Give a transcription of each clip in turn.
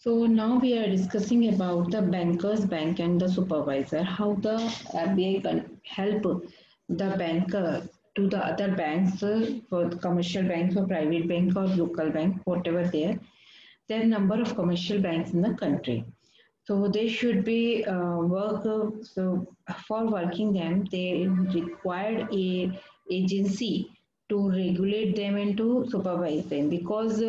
So now we are discussing about the bankers bank and the supervisor, how the RBI can help the banker to the other banks for the commercial banks or private bank or local bank, whatever there. There are number of commercial banks in the country. So they should be work. So for working them, they required a agency to regulate them and to supervise them because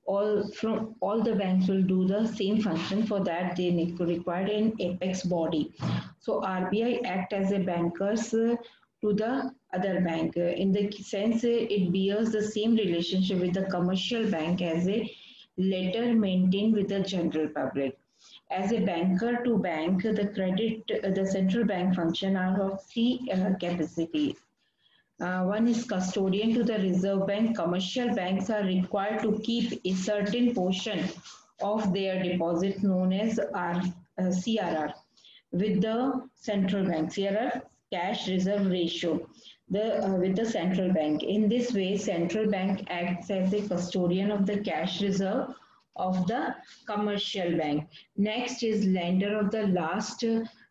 all the banks will do the same function. For that, they need to require an apex body. So RBI act as a bankers to the other bank. In the sense, it bears the same relationship with the commercial bank as a letter maintained with the general public. As a banker to bank, the central bank function are of three capacities. One is custodian to the Reserve Bank. Commercial banks are required to keep a certain portion of their deposit known as CRR with the central bank. CRR, cash reserve ratio, with the central bank. In this way, central bank acts as a custodian of the cash reserve of the commercial bank. Next is lender of the last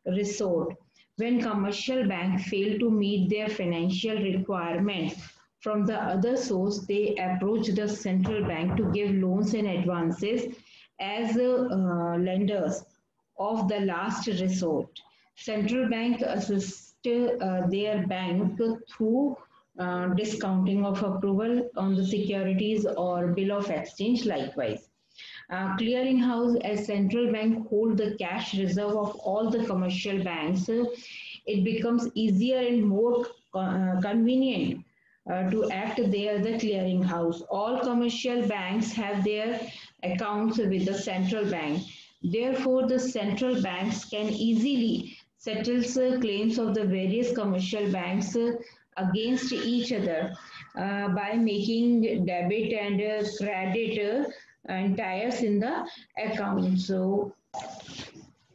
resort. When commercial banks fail to meet their financial requirements from the other source, they approach the central bank to give loans and advances as lenders of the last resort. Central bank assist their bank through discounting of approval on the securities or bill of exchange likewise. Clearinghouse as central bank hold the cash reserve of all the commercial banks. It becomes easier and more convenient to act there the clearinghouse. All commercial banks have their accounts with the central bank. Therefore, the central banks can easily settle claims of the various commercial banks against each other by making debit and credit and tires in the account. So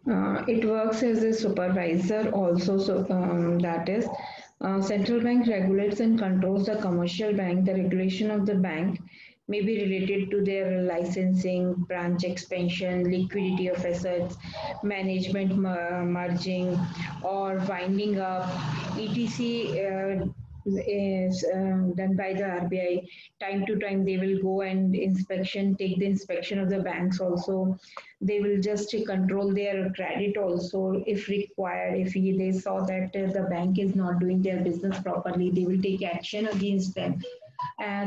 it works as a supervisor also. So that is central bank regulates and controls the commercial bank. The regulation of the bank may be related to their licensing, branch expansion, liquidity of assets, management merging, or winding up, etc. Is done by the RBI. Time to time, they will go and take the inspection of the banks also. They will just control their credit also if required. If they saw that the bank is not doing their business properly, they will take action against them.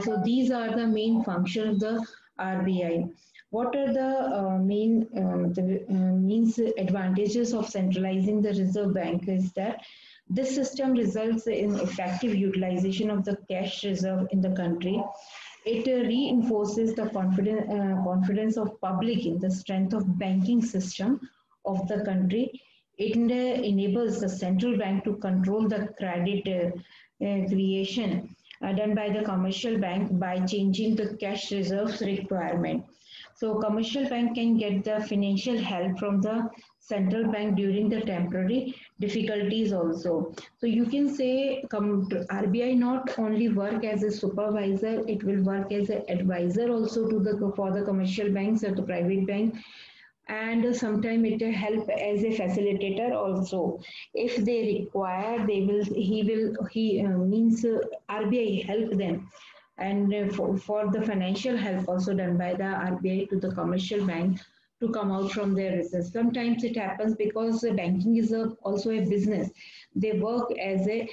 So these are the main functions of the RBI. What are the means advantages of centralizing the Reserve Bank is that this system results in effective utilization of the cash reserve in the country. It reinforces the confidence of public in the strength of banking system of the country. It enables the central bank to control the credit creation done by the commercial bank by changing the cash reserves requirement. So commercial bank can get the financial help from the central bank during the temporary difficulties also. So you can say RBI not only work as a supervisor, it will work as an advisor also to the for the commercial banks or the private bank, and sometimes it help as a facilitator also. If they require, he means RBI help them, and for the financial help also done by the RBI to the commercial bank to come out from their reserves. Sometimes it happens because banking is also a business. They work as a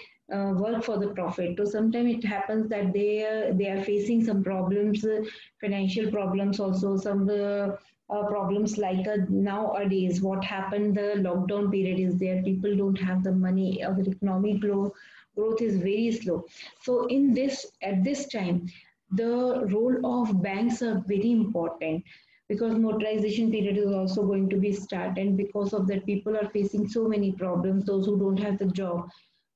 work for the profit. So sometimes it happens that they are facing some problems, financial problems also, some problems like nowadays what happened, the lockdown period is there, people don't have the money, our economic growth is very slow. So in this at this time, the role of banks are very important because motorization period is also going to be start, and because of that people are facing so many problems, those who don't have the job.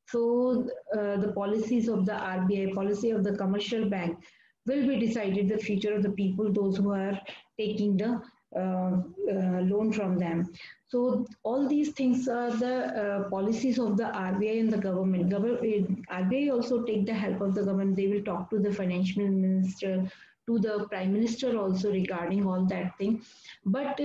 So the policies of the RBI, policy of the commercial bank will be decided the future of the people, those who are taking the loan from them. So all these things are the policies of the RBI and the government. RBI also take the help of the government. They will talk to the financial minister to the prime minister also regarding all that thing. But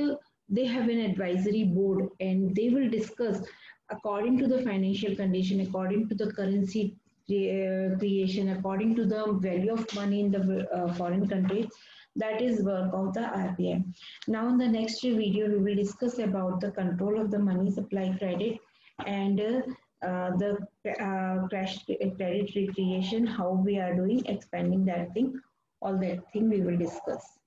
they have an advisory board and they will discuss according to the financial condition, according to the currency creation, according to the value of money in the foreign countries. That is work of the RBI. Now in the next video, we will discuss about the control of the money supply credit and the crash credit recreation, how we are doing, expanding that thing, all that thing we will discuss.